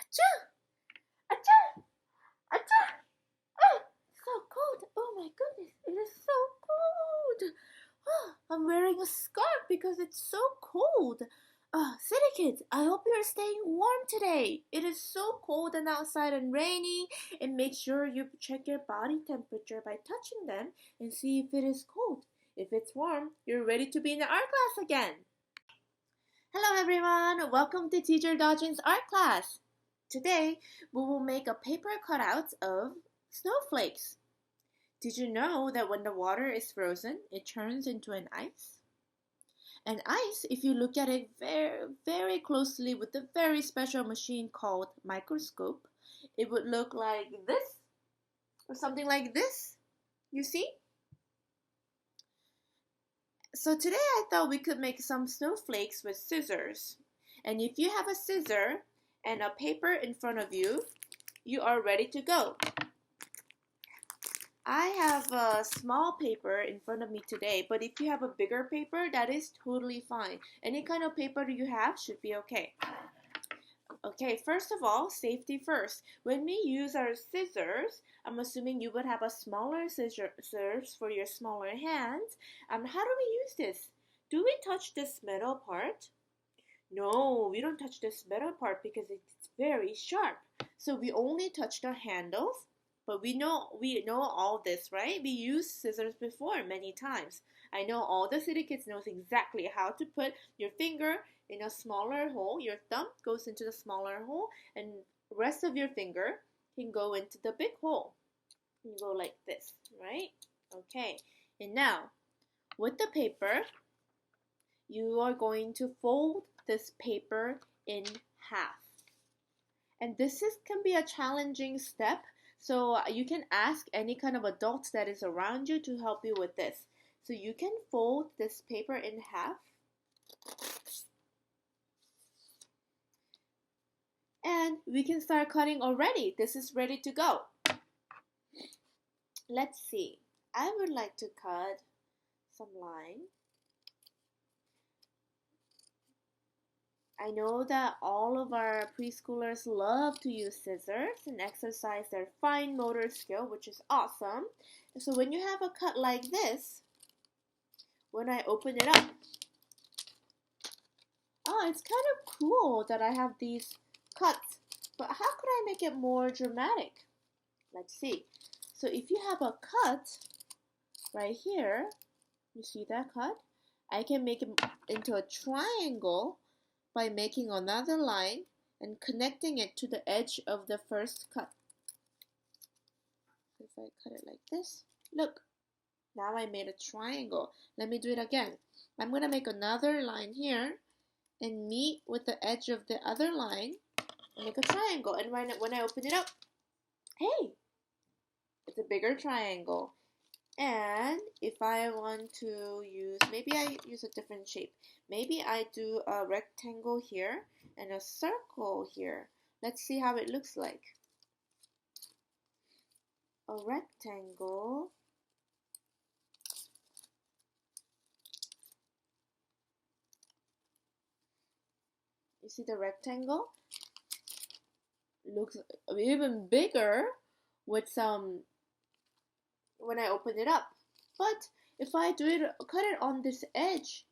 Achoo! Achoo! Achoo! Oh, so cold. Oh my goodness, it is so cold. Oh, I'm wearing a scarf because it's so cold. City kids, I hope you're staying warm today. It is so cold and outside and rainy, and make sure you check your body temperature by touching them and see if it is cold. If it's warm, you're ready to be in the art class again. Hello everyone, welcome to Teacher Dajin's art class. Today, we will make a paper cutout of snowflakes. Did you know that when the water is frozen, it turns into an ice? And ice, if you look at it very, very closely with a very special machine called microscope, it would look like this or something like this. You see? So today I thought we could make some snowflakes with scissors. And if you have a scissor and a paper in front of you, you are ready to go. I have a small paper in front of me today, but if you have a bigger paper, that is totally fine. Any kind of paper you have should be okay. Okay, first of all, safety first. When we use our scissors, I'm assuming you would have a smaller scissors for your smaller hands. How do we use this? Do we touch this metal part? No, we don't touch this metal part because it's very sharp. So we only touch the handles. But we know all this, right? We used scissors before many times. I know all the city kids knows exactly how to put your finger in a smaller hole. Your thumb goes into the smaller hole, and the rest of your finger can go into the big hole. You go like this, right? Okay. And now, with the paper, you are going to fold this paper in half. And this can be a challenging step. So you can ask any kind of adults that is around you to help you with this. So you can fold this paper in half. And we can start cutting already. This is ready to go. Let's see. I would like to cut some line. I know that all of our preschoolers love to use scissors and exercise their fine motor skill, which is awesome. So when you have a cut like this, when I open it up, it's kind of cool that I have these cuts. But how could I make it more dramatic? Let's see. So if you have a cut right here, you see that cut? I can make it into a triangle by making another line and connecting it to the edge of the first cut. If I cut it like this, look, now I made a triangle. Let me do it again. I'm going to make another line here and meet with the edge of the other line and make a triangle. And when I open it up, hey, it's a bigger triangle. And if I want to use, maybe I use a different shape. Maybe I do a rectangle here and a circle here. Let's see how it looks like. A rectangle. You see the rectangle? Looks even bigger with some when I open it up. But if I cut it on this edge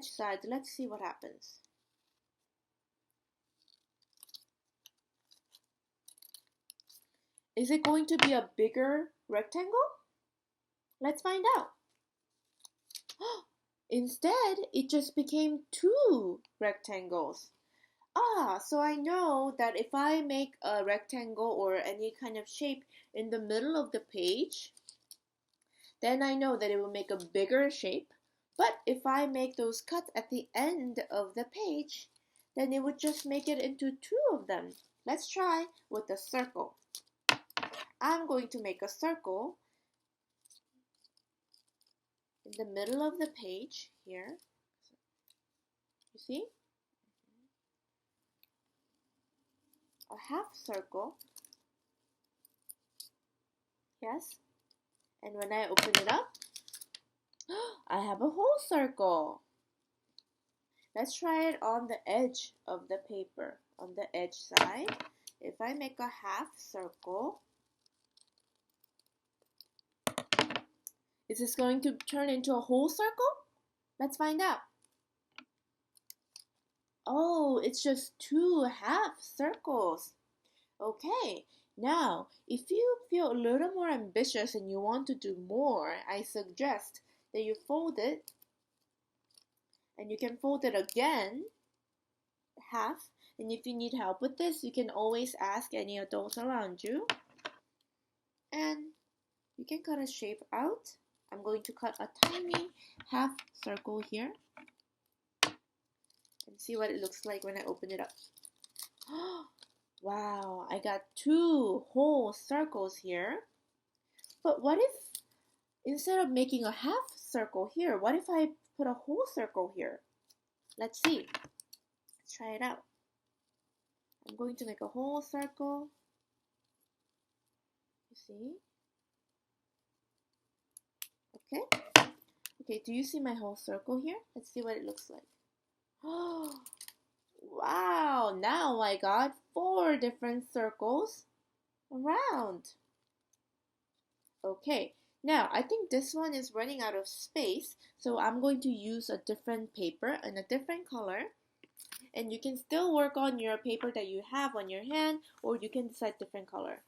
side, let's see what happens. Is it going to be a bigger rectangle? Let's find out. Instead, it just became two rectangles. So I know that if I make a rectangle or any kind of shape in the middle of the page, then I know that it will make a bigger shape. But if I make those cuts at the end of the page, then it would just make it into two of them. Let's try with a circle. I'm going to make a circle in the middle of the page here. You see? A half circle. Yes. And when I open it up, I have a whole circle. Let's try it on the edge of the paper, on the edge side. If I make a half circle, is this going to turn into a whole circle? Let's find out. Oh, it's just 2 half circles. Okay, now if you feel a little more ambitious and you want to do more, I suggest that you fold it, and you can fold it again, half. And if you need help with this, you can always ask any adults around you. And you can cut a shape out. I'm going to cut a tiny half circle here. And see what it looks like when I open it up. Wow, I got 2 whole circles here. But what if, instead of making a half circle here, what if I put a whole circle here? Let's see. Let's try it out. I'm going to make a whole circle. You see? Okay. Okay, do you see my whole circle here? Let's see what it looks like. Oh, wow, now I got 4 different circles around. Okay, now I think this one is running out of space, so I'm going to use a different paper and a different color. And you can still work on your paper that you have on your hand, or you can decide different color.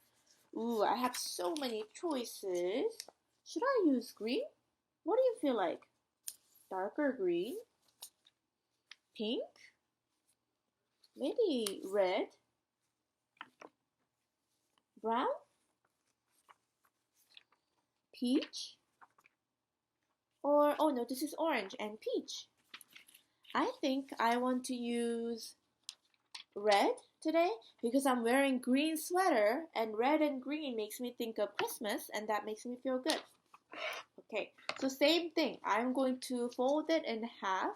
Ooh, I have so many choices. Should I use green? What do you feel like? Darker green? Pink? Maybe red? Brown? Peach? Or, oh no, this is orange and peach. I think I want to use red today because I'm wearing green sweater, and red and green makes me think of Christmas, and that makes me feel good. Okay, so same thing. I'm going to fold it in half.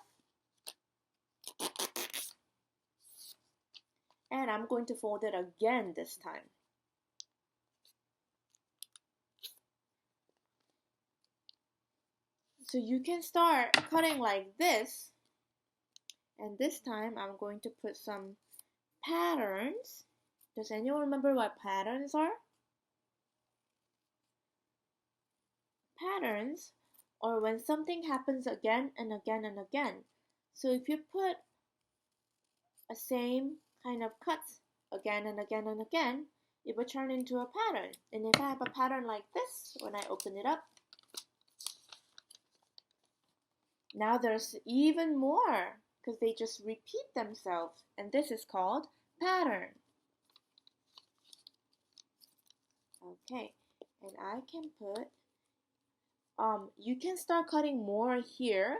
And I'm going to fold it again this time. So you can start cutting like this. And this time I'm going to put some patterns. Does anyone remember what patterns are? Patterns are when something happens again and again and again. So if you put a same kind of cuts again and again and again, it will turn into a pattern. And if I have a pattern like this, when I open it up, now there's even more because they just repeat themselves. And this is called pattern. Okay, and I can put, you can start cutting more here.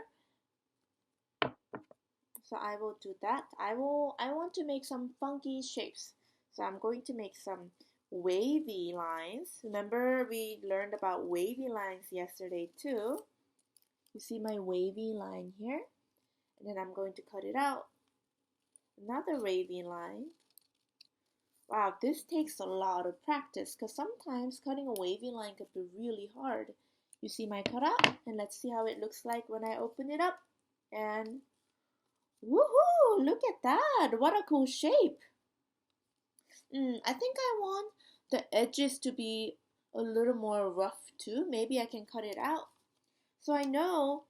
So I will do that. I want to make some funky shapes. So I'm going to make some wavy lines. Remember we learned about wavy lines yesterday too. You see my wavy line here? And then I'm going to cut it out. Another wavy line. Wow, this takes a lot of practice because sometimes cutting a wavy line could be really hard. You see my cutout? And let's see how it looks like when I open it up. And woohoo! Look at that! What a cool shape! I think I want the edges to be a little more rough too. Maybe I can cut it out. So I know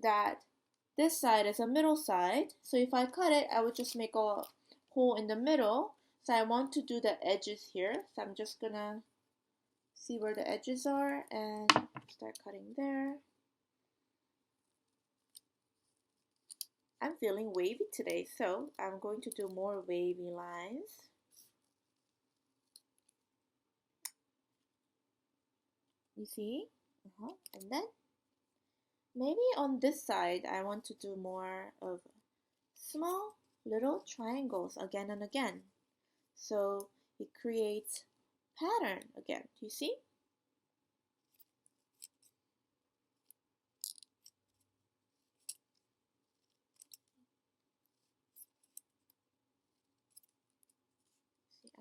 that this side is a middle side. So if I cut it, I would just make a hole in the middle. So I want to do the edges here. So I'm just gonna see where the edges are and start cutting there. I'm feeling wavy today, so I'm going to do more wavy lines. You see? And then maybe on this side, I want to do more of small little triangles again and again. So it creates pattern again. Do you see?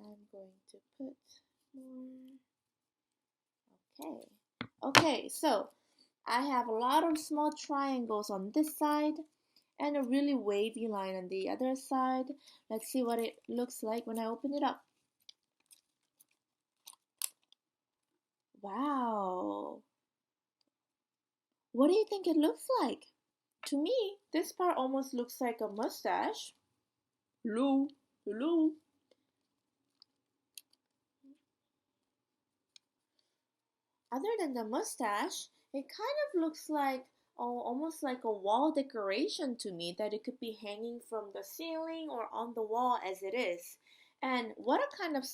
I'm going to put more. Okay, so I have a lot of small triangles on this side, and a really wavy line on the other side. Let's see what it looks like when I open it up. Wow! What do you think it looks like? To me, this part almost looks like a mustache. Hello? Hello? Other than the mustache, it kind of looks like almost like a wall decoration to me, that it could be hanging from the ceiling or on the wall as it is. And what a kind of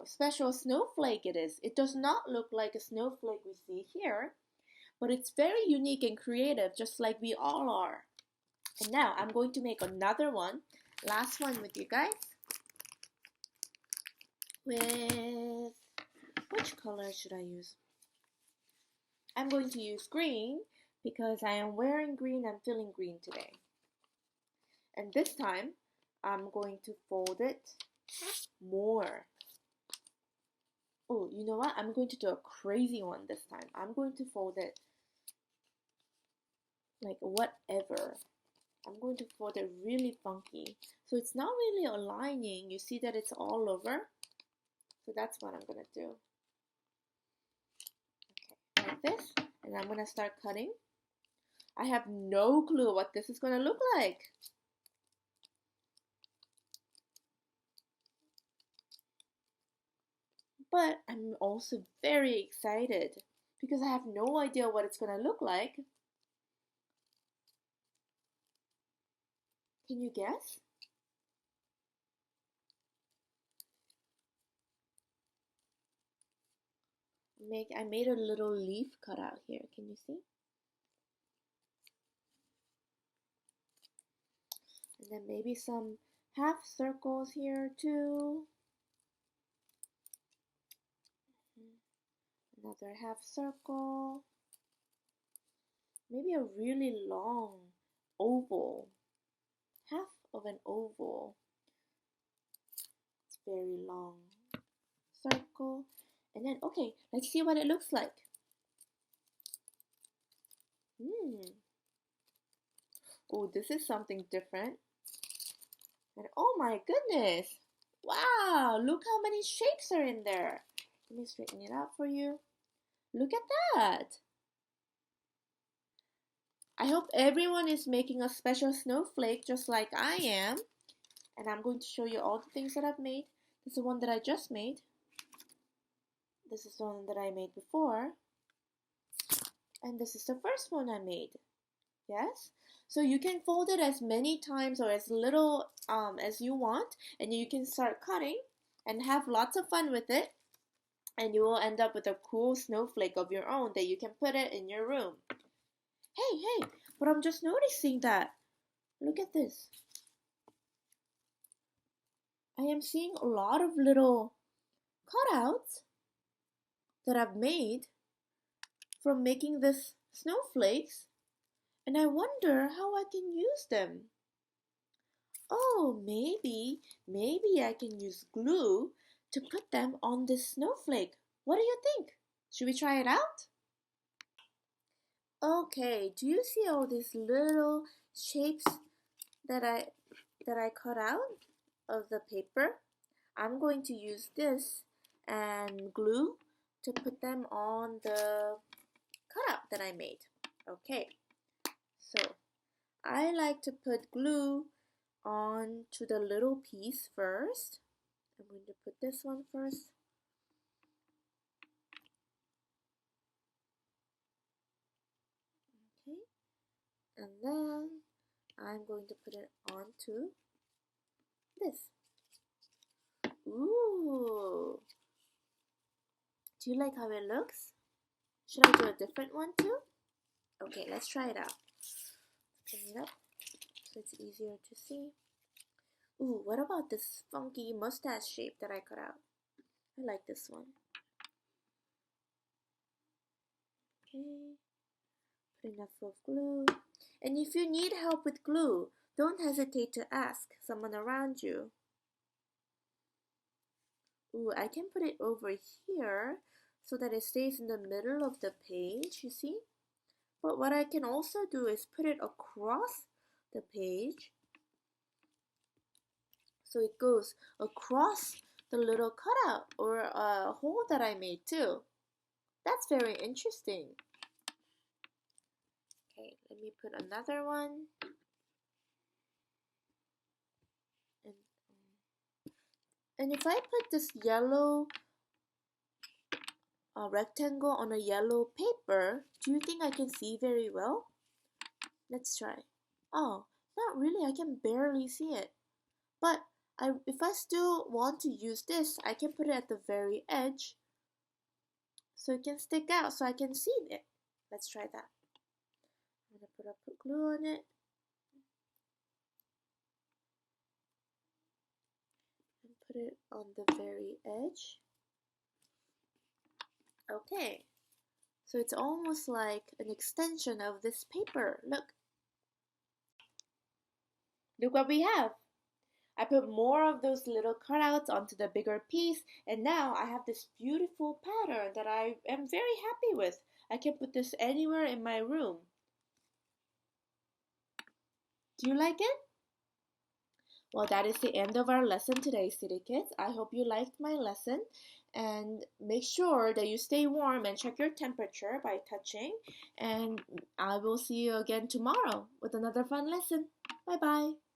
special snowflake it is. It does not look like a snowflake we see here, but it's very unique and creative, just like we all are. And now I'm going to make another one, last one with you guys, with, which color should I use? I'm going to use green because I am wearing green, I'm feeling green today. And this time, I'm going to fold it more. Oh, you know what? I'm going to do a crazy one this time. I'm going to fold it like whatever. I'm going to fold it really funky. So it's not really aligning. You see that it's all over? So that's what I'm going to do. Okay, like this. And I'm going to start cutting. I have no clue what this is going to look like. But I'm also very excited because I have no idea what it's going to look like. Can you guess? I made a little leaf cutout here. Can you see? And then maybe some half circles here too. Another half circle. Maybe a really long oval. Half of an oval. It's very long. Circle. And then, okay, let's see what it looks like. Oh, this is something different. And oh my goodness. Wow, look how many shapes are in there. Let me straighten it out for you. Look at that. I hope everyone is making a special snowflake just like I am. And I'm going to show you all the things that I've made. This is the one that I just made. This is the one that I made before. And this is the first one I made. Yes? So you can fold it as many times or as little as you want. And you can start cutting and have lots of fun with it. And you will end up with a cool snowflake of your own that you can put it in your room. Hey, but I'm just noticing that. Look at this. I am seeing a lot of little cutouts that I've made from making this snowflakes, and I wonder how I can use them. Oh, maybe I can use glue to put them on this snowflake. What do you think? Should we try it out? Okay, do you see all these little shapes that I cut out of the paper? I'm going to use this and glue to put them on the cutout that I made. Okay, so I like to put glue on to the little piece first. I'm going to put this one first. Okay, and then I'm going to put it onto this. Ooh! Do you like how it looks? Should I do a different one too? Okay, let's try it out. Bring it up so it's easier to see. Ooh, what about this funky mustache shape that I cut out? I like this one. Okay, put enough of glue. And if you need help with glue, don't hesitate to ask someone around you. Ooh, I can put it over here so that it stays in the middle of the page, you see? But what I can also do is put it across the page. So it goes across the little cutout or a hole that I made too. That's very interesting. Okay, let me put another one. And if I put this yellow rectangle on a yellow paper, do you think I can see very well? Let's try. Oh, not really, I can barely see it. But if I still want to use this, I can put it at the very edge so it can stick out so I can see it. Let's try that. I'm going to put glue on it. And put it on the very edge. Okay. So it's almost like an extension of this paper. Look. Look what we have. I put more of those little cutouts onto the bigger piece, and now I have this beautiful pattern that I am very happy with. I can put this anywhere in my room. Do you like it? Well, that is the end of our lesson today, City Kids. I hope you liked my lesson, and make sure that you stay warm and check your temperature by touching, and I will see you again tomorrow with another fun lesson. Bye-bye.